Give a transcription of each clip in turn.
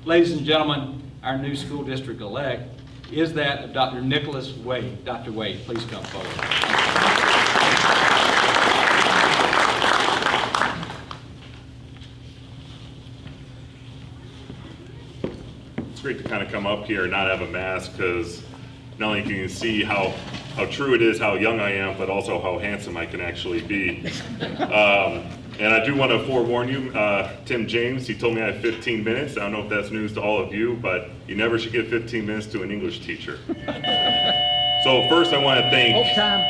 Ladies and gentlemen, our new school district-elect is that of Dr. Nicholas Wade. Dr. Wade, please come forward. It's great to kind of come up here and not have a mask, because not only can you see how true it is how young I am, but also how handsome I can actually be. And I do want to forewarn you, Tim James, he told me I have 15 minutes. I don't know if that's news to all of you, but you never should give 15 minutes to an English teacher. So first I want to thank... Whole time.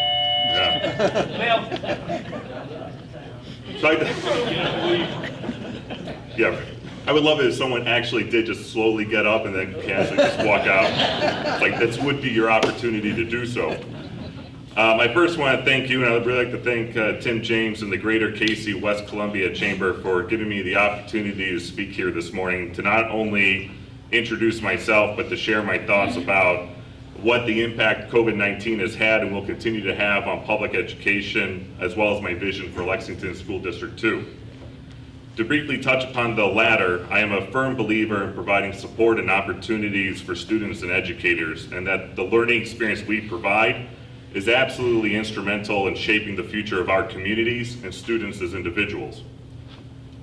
Yeah. I would love it if someone actually did just slowly get up and then casually just walk out. It's like, this would be your opportunity to do so. I first want to thank you, and I'd really like to thank Tim James and the Greater Casey West Columbia Chamber for giving me the opportunity to speak here this morning, to not only introduce myself, but to share my thoughts about what the impact COVID-19 has had and will continue to have on public education, as well as my vision for Lexington School District 2. To briefly touch upon the latter, I am a firm believer in providing support and opportunities for students and educators, and that the learning experience we provide is absolutely instrumental in shaping the future of our communities and students as individuals.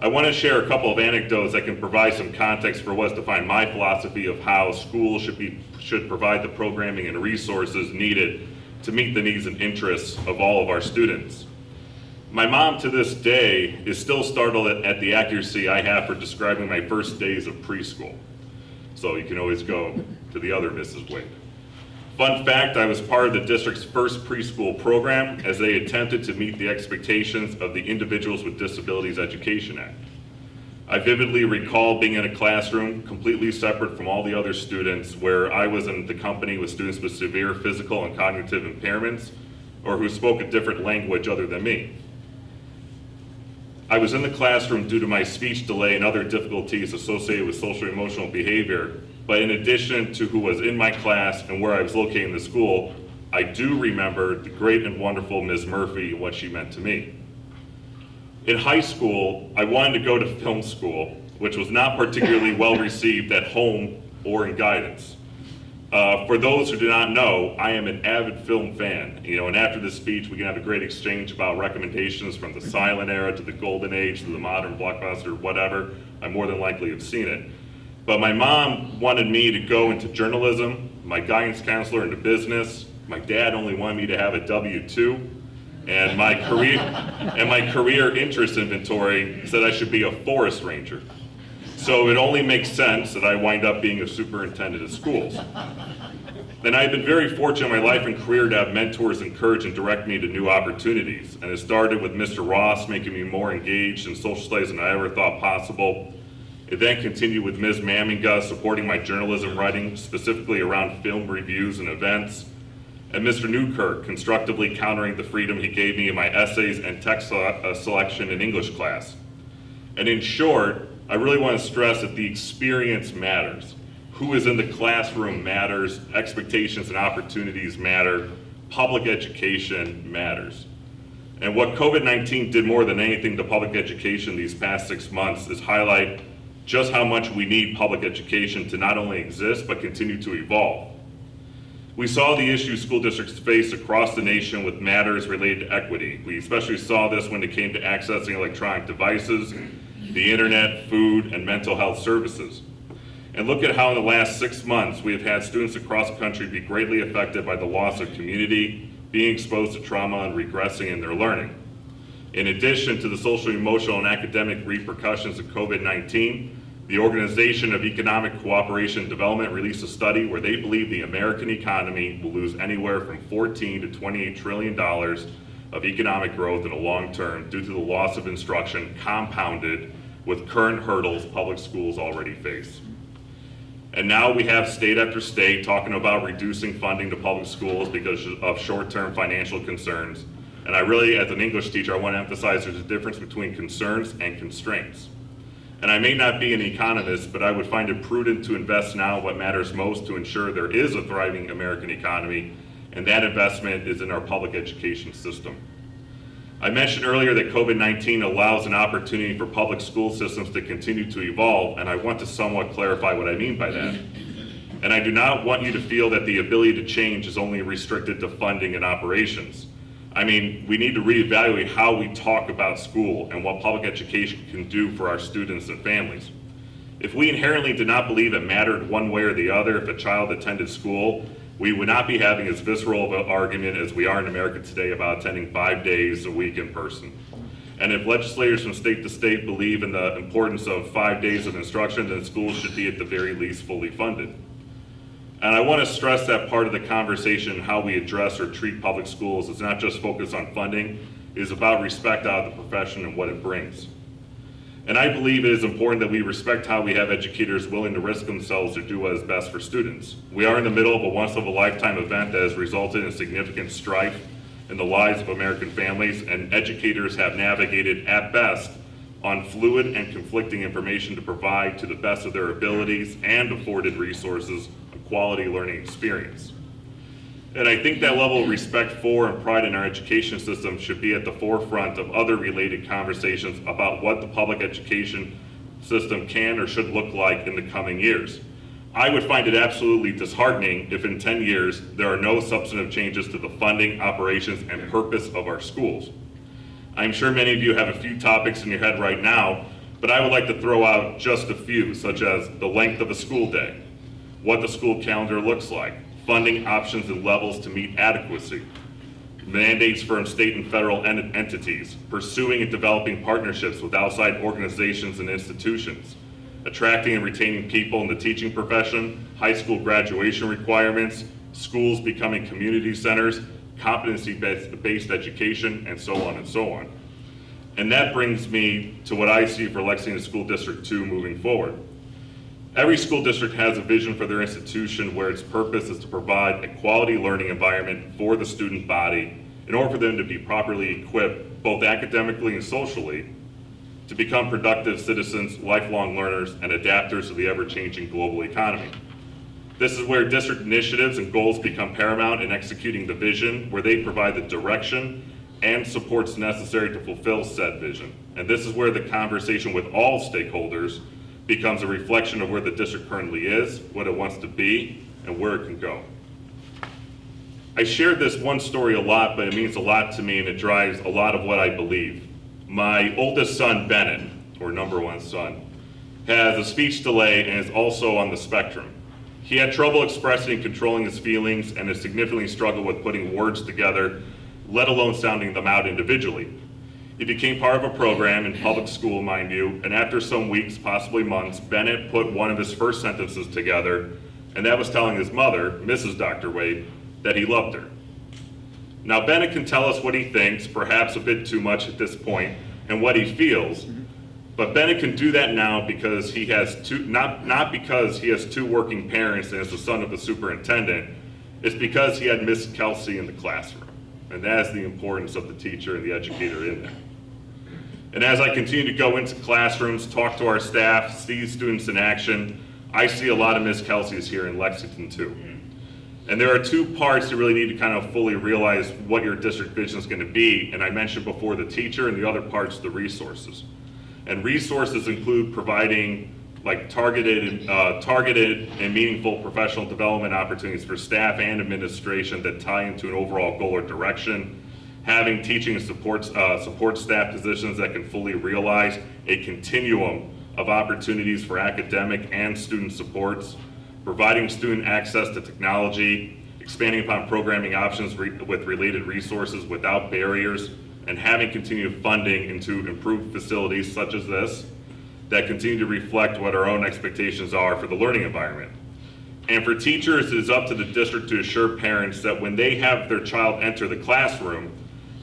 I want to share a couple of anecdotes that can provide some context for what's defined my philosophy of how schools should provide the programming and resources needed to meet the needs and interests of all of our students. My mom to this day is still startled at the accuracy I have for describing my first days of preschool. So you can always go to the other Mrs. Wade. Fun fact, I was part of the district's first preschool program as they attempted to meet the expectations of the Individuals with Disabilities Education Act. I vividly recall being in a classroom completely separate from all the other students, where I was in the company with students with severe physical and cognitive impairments, or who spoke a different language other than me. I was in the classroom due to my speech delay and other difficulties associated with social emotional behavior, but in addition to who was in my class and where I was located in the school, I do remember the great and wonderful Ms. Murphy and what she meant to me. In high school, I wanted to go to film school, which was not particularly well received at home or in guidance. For those who do not know, I am an avid film fan, and after this speech, we can have a great exchange about recommendations from the silent era to the golden age to the modern blockbuster, whatever. I more than likely have seen it. But my mom wanted me to go into journalism, my guidance counselor into business, my dad only wanted me to have a W-2, and my career interest inventory said I should be a forest ranger. So it only makes sense that I wind up being a superintendent of schools. Then I've been very fortunate in my life and career to have mentors encourage and direct me to new opportunities. And it started with Mr. Ross making me more engaged in social studies than I ever thought possible. It then continued with Ms. Maminga supporting my journalism writing, specifically around film reviews and events, and Mr. Newkirk constructively countering the freedom he gave me in my essays and text selection in English class. And in short, I really want to stress that the experience matters. Who is in the classroom matters, expectations and opportunities matter, public education matters. And what COVID-19 did more than anything to public education these past 6 months is highlight just how much we need public education to not only exist, but continue to evolve. We saw the issues school districts face across the nation with matters related to equity. We especially saw this when it came to accessing electronic devices, the internet, food, and mental health services. And look at how in the last 6 months we have had students across the country be greatly affected by the loss of community, being exposed to trauma, and regressing in their learning. In addition to the social, emotional, and academic repercussions of COVID-19, the Organization of Economic Cooperation and Development released a study where they believe the American economy will lose anywhere from $14 to $28 trillion of economic growth in the long term due to the loss of instruction compounded with current hurdles public schools already face. And now we have state after state talking about reducing funding to public schools because of short-term financial concerns. And I really, as an English teacher, I want to emphasize there's a difference between concerns and constraints. And I may not be an economist, but I would find it prudent to invest now what matters most to ensure there is a thriving American economy, and that investment is in our public education system. I mentioned earlier that COVID-19 allows an opportunity for public school systems to continue to evolve, and I want to somewhat clarify what I mean by that. And I do not want you to feel that the ability to change is only restricted to funding and operations. I mean, we need to reevaluate how we talk about school and what public education can do for our students and families. If we inherently did not believe it mattered one way or the other if a child attended school, we would not be having as visceral of an argument as we are in America today about attending 5 days a week in person. And if legislators from state to state believe in the importance of 5 days of instruction, then schools should be at the very least fully funded. And I want to stress that part of the conversation, how we address or treat public schools, is not just focused on funding, it is about respect out of the profession and what it brings. And I believe it is important that we respect how we have educators willing to risk themselves to do what is best for students. We are in the middle of a once-in-a-lifetime event that has resulted in significant strife in the lives of American families, and educators have navigated, at best, on fluid and conflicting information to provide to the best of their abilities and afforded resources a quality learning experience. And I think that level of respect for and pride in our education system should be at the forefront of other related conversations about what the public education system can or should look like in the coming years. I would find it absolutely disheartening if in 10 years there are no substantive changes to the funding, operations, and purpose of our schools. I'm sure many of you have a few topics in your head right now, but I would like to throw out just a few, such as the length of a school day, what the school calendar looks like, funding options and levels to meet adequacy, mandates from state and federal entities, pursuing and developing partnerships with outside organizations and institutions, attracting and retaining people in the teaching profession, high school graduation requirements, schools becoming community centers, competency-based education, and so on and so on. And that brings me to what I see for Lexington School District 2 moving forward. Every school district has a vision for their institution where its purpose is to provide a quality learning environment for the student body in order for them to be properly equipped, both academically and socially, to become productive citizens, lifelong learners, and adapters to the ever-changing global economy. This is where district initiatives and goals become paramount in executing the vision, where they provide the direction and supports necessary to fulfill said vision. And this is where the conversation with all stakeholders becomes a reflection of where the district currently is, what it wants to be, and where it can go. I shared this one story a lot, but it means a lot to me and it drives a lot of what I believe. My oldest son, Bennett, or number one son, has a speech delay and is also on the spectrum. He had trouble expressing and controlling his feelings and has significantly struggled with putting words together, let alone sounding them out individually. He became part of a program in public school, mind you, and after some weeks, possibly months, Bennett put one of his first sentences together, and that was telling his mother, Mrs. Dr. Wade, that he loved her. Now, Bennett can tell us what he thinks, perhaps a bit too much at this point, and what he feels, but Bennett can do that now because he has not because he has two working parents and is the son of a superintendent. It's because he had Miss Kelsey in the classroom, and that is the importance of the teacher and the educator in there. And as I continue to go into classrooms, talk to our staff, see students in action, I see a lot of Miss Kelsey's here in Lexington too. And there are two parts you really need to kind of fully realize what your district vision is going to be. And I mentioned before the teacher, and the other part's the resources. And resources include providing like targeted and meaningful professional development opportunities for staff and administration that tie into an overall goal or direction, having teaching and support staff positions that can fully realize a continuum of opportunities for academic and student supports, providing student access to technology, expanding upon programming options with related resources without barriers, and having continued funding into improved facilities such as this that continue to reflect what our own expectations are for the learning environment. And for teachers, it is up to the district to assure parents that when they have their child enter the classroom,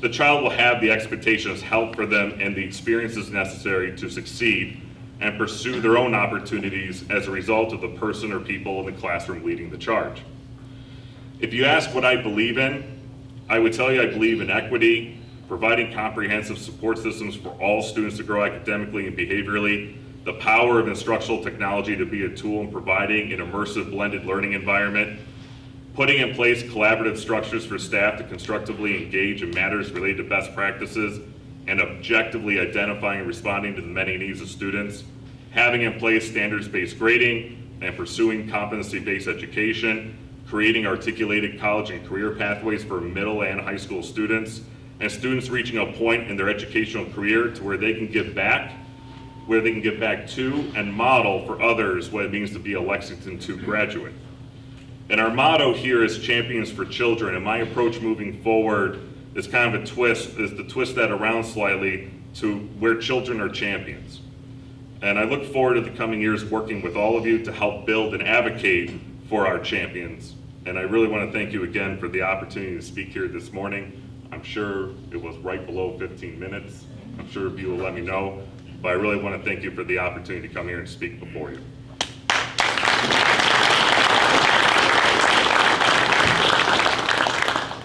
the child will have the expectations held for them and the experiences necessary to succeed and pursue their own opportunities as a result of the person or people in the classroom leading the charge. If you ask what I believe in, I would tell you I believe in equity, providing comprehensive support systems for all students to grow academically and behaviorally, the power of instructional technology to be a tool in providing an immersive blended learning environment, putting in place collaborative structures for staff to constructively engage in matters related to best practices, and objectively identifying and responding to the many needs of students, having in place standards-based grading and pursuing competency-based education, creating articulated college and career pathways for middle and high school students, and students reaching a point in their educational career to where they can give back, to and model for others what it means to be a Lexington II graduate. And our motto here is Champions for Children, and my approach moving forward is kind of to twist that around slightly to where children are champions. And I look forward to the coming years working with all of you to help build and advocate for our champions. And I really want to thank you again for the opportunity to speak here this morning. I'm sure it was right below 15 minutes. I'm sure you will let me know, but I really want to thank you for the opportunity to come here and speak before you.